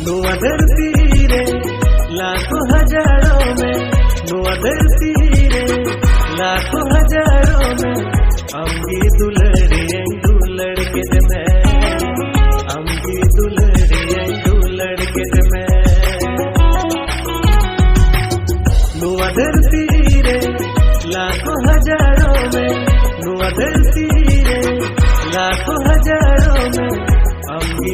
नुआ धरती रे लाखों हजारों में, नुआ धरती रे लाखों हजारों में, अम्बी दुलड़िए दुलड़ के मैं, अम्बी दुलड़िए दुलड़ के मैं। नुआ धरती रे लाखों हजारों में, नुआ धरती रे लाखों हजारों में, अम्बी